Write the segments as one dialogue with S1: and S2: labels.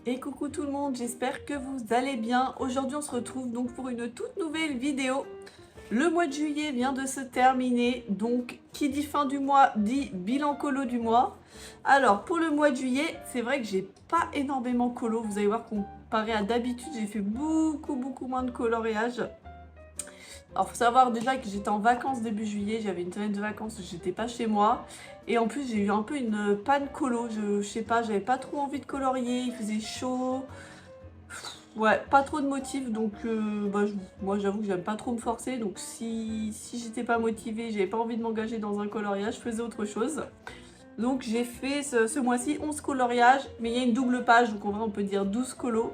S1: Et coucou tout le monde, j'espère que vous allez bien. Aujourd'hui on se retrouve donc pour une toute nouvelle vidéo. Le mois de juillet vient de se terminer, donc qui dit fin du mois dit bilan colo du mois. Alors pour le mois de juillet, c'est vrai que j'ai pas énormément colo, vous allez voir comparé à d'habitude, j'ai fait beaucoup moins de coloriage. Alors faut savoir déjà que j'étais en vacances début juillet, j'avais une semaine de vacances, j'étais pas chez moi. Et en plus j'ai eu un peu une panne colo, je sais pas, j'avais pas trop envie de colorier, il faisait chaud. Ouais, pas trop de motifs, donc moi j'avoue que j'aime pas trop me forcer, donc si j'étais pas motivée, j'avais pas envie de m'engager dans un coloriage, je faisais autre chose. Donc j'ai fait ce mois-ci 11 coloriages, mais il y a une double page, donc en vrai on peut dire 12 colos.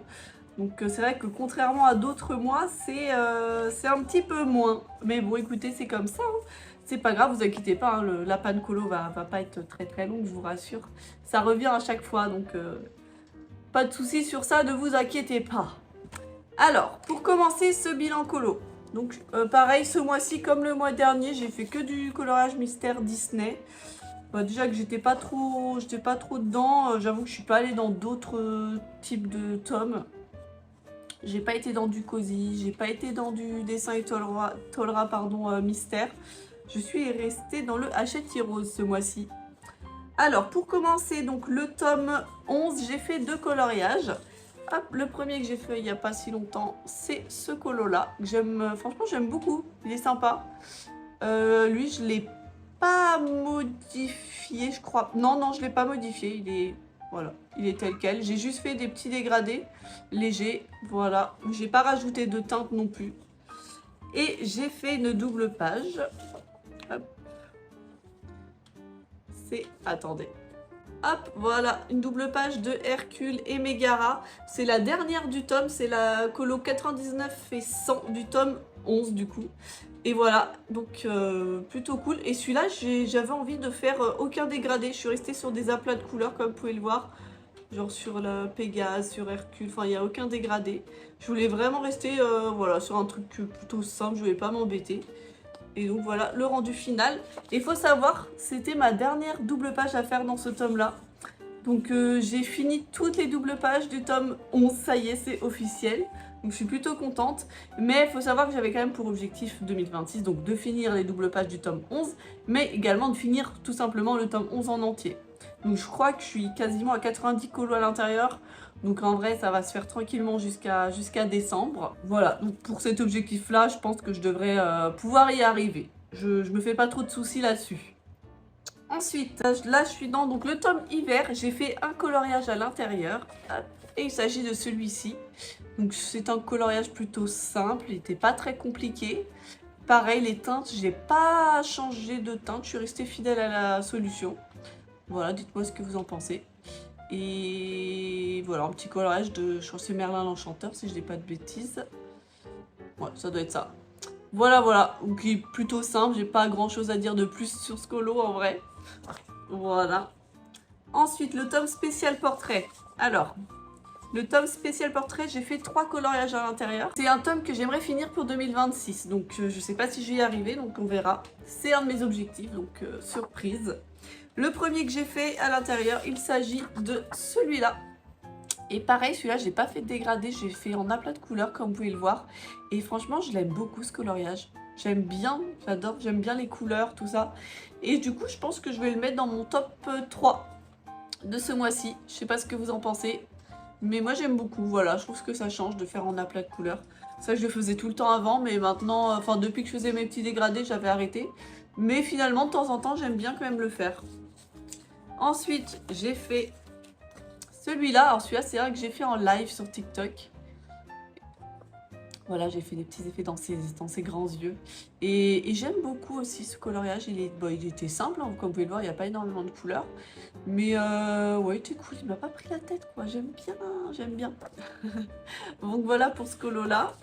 S1: Donc c'est vrai que contrairement à d'autres mois, c'est un petit peu moins. Mais bon écoutez, c'est comme ça, hein. C'est pas grave, vous inquiétez pas, hein, la panne colo va pas être très longue, je vous rassure. Ça revient à chaque fois, donc pas de soucis sur ça, ne vous inquiétez pas. Alors, pour commencer ce bilan colo. Donc pareil, ce mois-ci comme le mois dernier, j'ai fait que du coloriage mystère Disney. Bah, déjà que j'étais pas trop dedans, j'avoue que je suis pas allée dans d'autres types de tomes. J'ai pas été dans du cosy, j'ai pas été dans du dessin et Tolra pardon, mystère. Je suis restée dans le Hachette Heroes ce mois-ci. Alors pour commencer, donc le tome 11, j'ai fait 2 coloriages. Hop, le premier que j'ai fait il n'y a pas si longtemps, c'est ce colo là. Franchement j'aime beaucoup, il est sympa. Lui je l'ai pas modifié je crois. Non, je l'ai pas modifié, voilà, il est tel quel. J'ai juste fait des petits dégradés légers, voilà. J'ai pas rajouté de teinte non plus. Et j'ai fait une double page. Hop. Attendez. Hop, voilà, une double page de Hercule et Mégara. C'est la dernière du tome, c'est la colo 99 et 100 du tome 11 du coup. Et voilà, donc plutôt cool. Et celui-là, j'avais envie de faire aucun dégradé. Je suis restée sur des aplats de couleurs comme vous pouvez le voir. Genre sur la Pégase, sur Hercule, enfin il n'y a aucun dégradé. Je voulais vraiment rester voilà, sur un truc plutôt simple, je voulais pas m'embêter. Et donc voilà le rendu final. Et il faut savoir, c'était ma dernière double page à faire dans ce tome-là. Donc j'ai fini toutes les doubles pages du tome 11, ça y est, c'est officiel. Donc je suis plutôt contente. Mais il faut savoir que j'avais quand même pour objectif 2026, donc de finir les doubles pages du tome 11, mais également de finir tout simplement le tome 11 en entier. Donc je crois que je suis quasiment à 90 colos à l'intérieur. Donc en vrai, ça va se faire tranquillement jusqu'à décembre. Voilà, donc pour cet objectif-là, je pense que je devrais pouvoir y arriver. Je me fais pas trop de soucis là-dessus. Ensuite, là je suis dans donc, le tome hiver. J'ai fait un coloriage à l'intérieur. Et il s'agit de celui-ci. Donc c'est un coloriage plutôt simple, il n'était pas très compliqué. Pareil, les teintes, j'ai pas changé de teinte, je suis restée fidèle à la solution. Voilà, dites-moi ce que vous en pensez. Et voilà, un petit coloriage de, je crois que c'est Merlin l'Enchanteur, si je dis pas de bêtises. Ouais, ça doit être ça. Voilà, donc il est plutôt simple, j'ai pas grand chose à dire de plus sur ce colo en vrai. Voilà. Ensuite, le tome spécial portrait. Alors, le tome spécial portrait, j'ai fait 3 coloriages à l'intérieur. C'est un tome que j'aimerais finir pour 2026, donc je sais pas si je vais y arriver, donc on verra. C'est un de mes objectifs, donc surprise. Le premier que j'ai fait à l'intérieur, il s'agit de celui-là. Et pareil, celui-là, j'ai pas fait de dégradé, j'ai fait en aplat de couleurs, comme vous pouvez le voir. Et franchement, je l'aime beaucoup, ce coloriage. J'aime bien, j'adore, j'aime bien les couleurs, tout ça. Et du coup, je pense que je vais le mettre dans mon top 3 de ce mois-ci. Je sais pas ce que vous en pensez. Mais moi, j'aime beaucoup, voilà, je trouve que ça change de faire en aplat de couleurs. Ça, je le faisais tout le temps avant, mais maintenant, enfin, depuis que je faisais mes petits dégradés, j'avais arrêté. Mais finalement, de temps en temps, j'aime bien quand même le faire. Ensuite, j'ai fait celui-là. Alors celui-là, c'est un que j'ai fait en live sur TikTok. Voilà, j'ai fait des petits effets dans ses grands yeux. Et j'aime beaucoup aussi ce coloriage. Il était simple, hein, comme vous pouvez le voir, il n'y a pas énormément de couleurs. Mais ouais, il était cool, il m'a pas pris la tête, quoi. J'aime bien, j'aime bien. Donc voilà pour ce colo-là.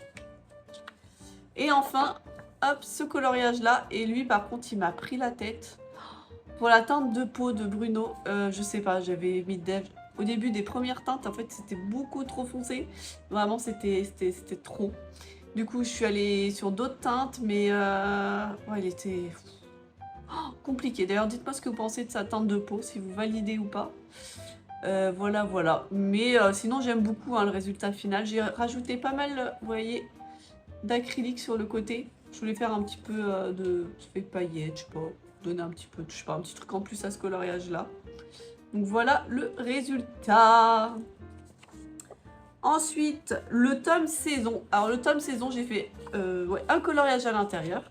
S1: Et enfin, hop, ce coloriage-là. Et lui, par contre, il m'a pris la tête. Pour la teinte de peau de Bruno, je sais pas, j'avais mis au début des premières teintes, en fait c'était beaucoup trop foncé. Vraiment c'était trop. Du coup je suis allée sur d'autres teintes, mais ouais, il était compliqué. D'ailleurs dites-moi ce que vous pensez de sa teinte de peau, si vous validez ou pas. Voilà, voilà. Mais sinon, j'aime beaucoup hein, le résultat final. J'ai rajouté pas mal, vous voyez, d'acrylique sur le côté. Je voulais faire un petit peu de paillettes, je sais pas, donner un petit peu, je sais pas, un petit truc en plus à ce coloriage-là. Donc voilà le résultat. Ensuite, le tome saison. Alors le tome saison, j'ai fait ouais, un coloriage à l'intérieur.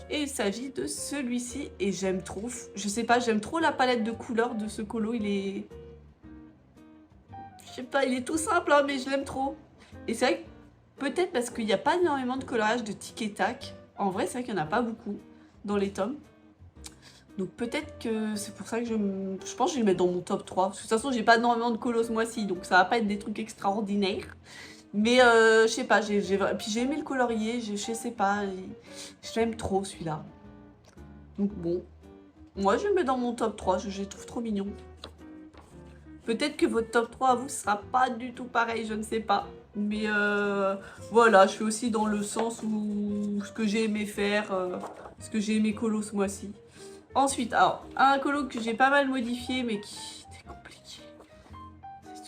S1: Et il s'agit de celui-ci. Et j'aime trop, je sais pas, j'aime trop la palette de couleurs de ce colo. Il est... Je sais pas, il est tout simple, hein, mais je l'aime trop. Et c'est vrai que peut-être parce qu'il n'y a pas énormément de coloriage de tic et tac. En vrai, c'est vrai qu'il n'y en a pas beaucoup dans les tomes. Donc peut-être que c'est pour ça que je pense que je vais le mettre dans mon top 3. Parce que de toute façon, j'ai pas énormément de colos ce mois-ci. Donc ça va pas être des trucs extraordinaires. Mais je sais pas, puis j'ai aimé le colorier, je sais pas, je l'aime trop celui-là. Donc bon, moi je le mets dans mon top 3, je les trouve trop mignons. Peut-être que votre top 3 à vous sera pas du tout pareil, je ne sais pas. Mais voilà, je suis aussi dans le sens où ce que j'ai aimé faire, ce que j'ai aimé colo ce mois-ci. Ensuite, alors, un colo que j'ai pas mal modifié, mais qui était compliqué.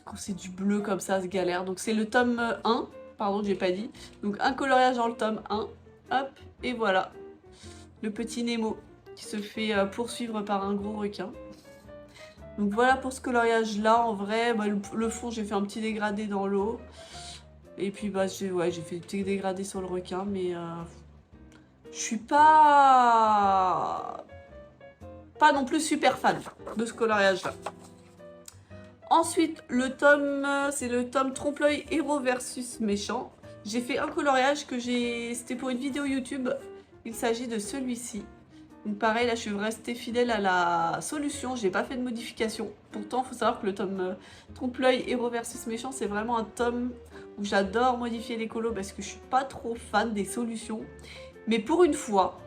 S1: Quand c'est du bleu comme ça, c'est galère. Donc c'est le tome 1, pardon, j'ai pas dit. Donc un coloriage dans le tome 1, hop, et voilà. Le petit Nemo qui se fait poursuivre par un gros requin. Donc voilà pour ce coloriage-là. En vrai, bah, le fond, j'ai fait un petit dégradé dans l'eau. Et puis bah, j'ai fait des petits dégradés sur le requin, mais je suis pas non plus super fan de ce coloriage-là. Ensuite, le tome, c'est le tome Trompe-l'œil héros versus méchant. J'ai fait un coloriage que c'était pour une vidéo YouTube. Il s'agit de celui-ci. Donc pareil, là je suis restée fidèle à la solution, j'ai pas fait de modification. Pourtant, il faut savoir que le tome Trompe-l'œil héros versus méchant, c'est vraiment un tome où j'adore modifier les colos parce que je suis pas trop fan des solutions. Mais pour une fois,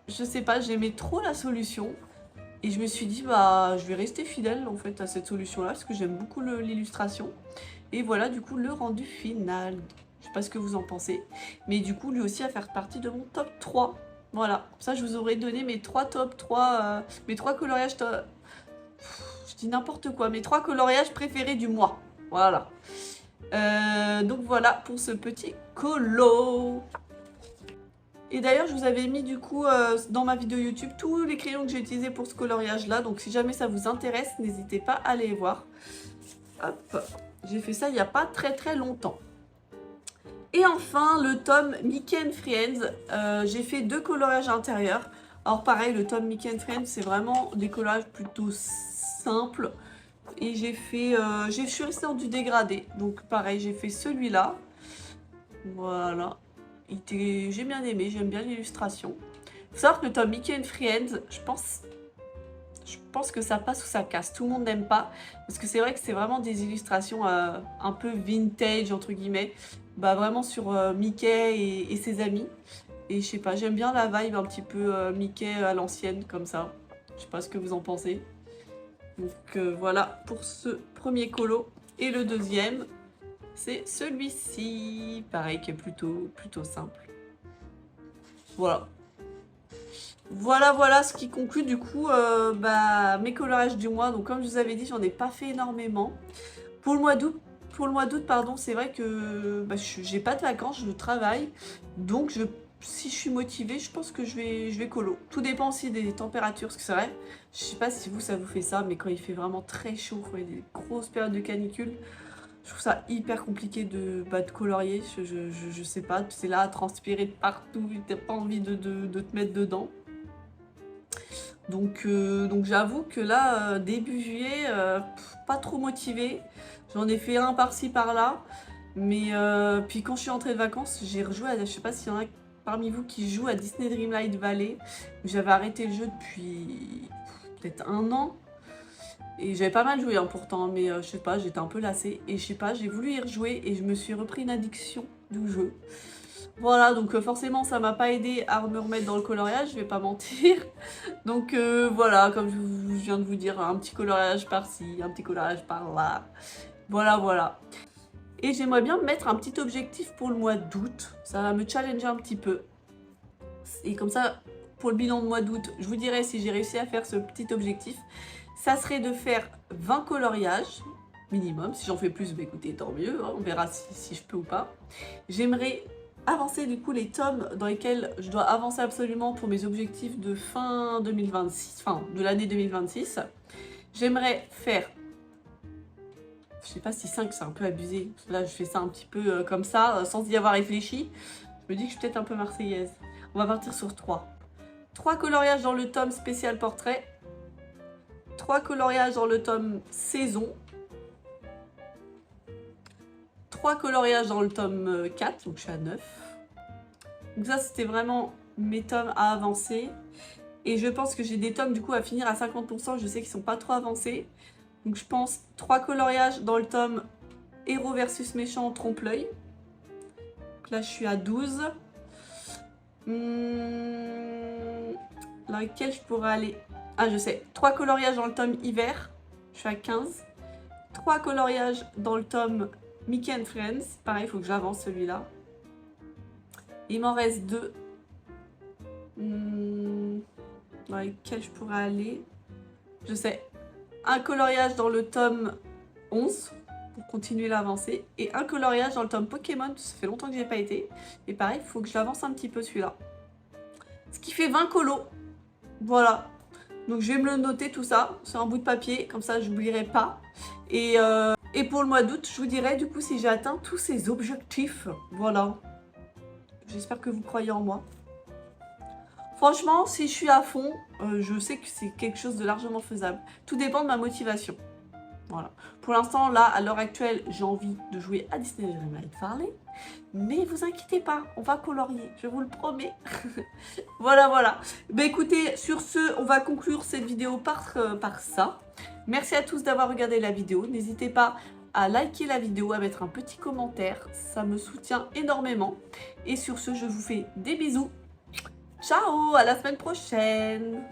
S1: je sais pas, j'aimais trop la solution. Et je me suis dit, bah, je vais rester fidèle en fait à cette solution-là parce que j'aime beaucoup l'illustration. Et voilà, du coup, le rendu final. Je sais pas ce que vous en pensez. Mais du coup, lui aussi, à faire partie de mon top 3. Voilà. Ça, je vous aurais donné mes 3 top 3, mes 3 coloriages. Je dis n'importe quoi. Mes 3 coloriages préférés du mois. Voilà. Donc voilà pour ce petit colo. Et d'ailleurs, je vous avais mis du coup dans ma vidéo YouTube tous les crayons que j'ai utilisés pour ce coloriage-là. Donc si jamais ça vous intéresse, n'hésitez pas à aller voir. Hop, j'ai fait ça il n'y a pas très longtemps. Et enfin, le tome Mickey and Friends. J'ai fait 2 coloriages intérieurs. Alors pareil, le tome Mickey and Friends, c'est vraiment des coloriages plutôt simples. Et j'ai fait... je suis restée dans du dégradé. Donc pareil, j'ai fait celui-là. Voilà. J'ai bien aimé, j'aime bien l'illustration. Faut savoir que le tome Mickey and Friends, je pense que ça passe ou ça casse. Tout le monde n'aime pas. Parce que c'est vrai que c'est vraiment des illustrations un peu vintage, entre guillemets. Bah vraiment sur Mickey et ses amis. Et je sais pas, j'aime bien la vibe un petit peu Mickey à l'ancienne, comme ça. Je sais pas ce que vous en pensez. Donc voilà pour ce premier colo. Et le deuxième, c'est celui-ci. Pareil, qui est plutôt simple. Voilà. Voilà ce qui conclut du coup mes coloriages du mois. Donc comme je vous avais dit, j'en ai pas fait énormément. Pour le mois d'août, pardon, c'est vrai que j'ai pas de vacances, je travaille. Donc si je suis motivée, je pense que je vais colo. Tout dépend aussi des températures, parce que c'est vrai, je sais pas si ça vous fait ça, mais quand il fait vraiment très chaud, quand il y a des grosses périodes de canicule, je trouve ça hyper compliqué de colorier. Je sais pas, c'est là à transpirer de partout, t'as pas envie de te mettre dedans. Donc j'avoue que là, début juillet, pas trop motivée. J'en ai fait un par-ci par-là. Mais puis quand je suis rentrée de vacances, j'ai rejoué à... Je sais pas s'il y en a parmi vous qui jouent à Disney Dreamlight Valley. J'avais arrêté le jeu depuis peut-être 1 an. Et j'avais pas mal joué hein, pourtant, mais je sais pas, j'étais un peu lassée. Et je sais pas, j'ai voulu y rejouer et je me suis repris une addiction du jeu. Voilà, donc forcément ça m'a pas aidé à me remettre dans le coloriage, je vais pas mentir. Donc voilà, comme je viens de vous dire, un petit coloriage par-ci, un petit coloriage par-là. Voilà. Et j'aimerais bien me mettre un petit objectif pour le mois d'août. Ça va me challenger un petit peu. Et comme ça, pour le bilan de mois d'août, je vous dirai si j'ai réussi à faire ce petit objectif. ça serait de faire 20 coloriages minimum. Si j'en fais plus, bah écoutez, tant mieux, hein, on verra si je peux ou pas. J'aimerais avancer du coup les tomes dans lesquels je dois avancer absolument pour mes objectifs de fin 2026, enfin de l'année 2026. J'aimerais faire, je sais pas si 5 c'est un peu abusé, là je fais ça un petit peu comme ça, sans y avoir réfléchi. Je me dis que je suis peut-être un peu marseillaise. On va partir sur 3. 3 coloriages dans le tome spécial portrait. 3 coloriages dans le tome saison. 3 coloriages dans le tome 4, donc je suis à 9. Donc ça, c'était vraiment mes tomes à avancer. Et je pense que j'ai des tomes du coup à finir à 50%, je sais qu'ils sont pas trop avancés. Donc je pense 3 coloriages dans le tome Héros versus méchant trompe-l'œil. Donc là, je suis à 12. Laquelle je pourrais aller? Ah, je sais. 3 coloriages dans le tome hiver. Je suis à 15. 3 coloriages dans le tome Mickey and Friends. Pareil, il faut que j'avance celui-là. Il m'en reste 2. Dans lesquels je pourrais aller? Je sais. Un coloriage dans le tome 11. Pour continuer l'avancée. Et un coloriage dans le tome Pokémon. Ça fait longtemps que j'ai pas été. Et pareil, il faut que je l'avance un petit peu celui-là. Ce qui fait 20 colos. Voilà. Donc je vais me le noter tout ça sur un bout de papier. Comme ça, je n'oublierai pas. Et pour le mois d'août, je vous dirai du coup si j'ai atteint tous ces objectifs. Voilà. J'espère que vous croyez en moi. Franchement, si je suis à fond, je sais que c'est quelque chose de largement faisable. Tout dépend de ma motivation. Voilà. Pour l'instant, là, à l'heure actuelle, j'ai envie de jouer à Disney Dreamlight Valley. Mais vous inquiétez pas, on va colorier, je vous le promets. Voilà, voilà. Bah écoutez, sur ce, on va conclure cette vidéo par ça. Merci à tous d'avoir regardé la vidéo. N'hésitez pas à liker la vidéo, à mettre un petit commentaire. Ça me soutient énormément. Et sur ce, je vous fais des bisous. Ciao, à la semaine prochaine.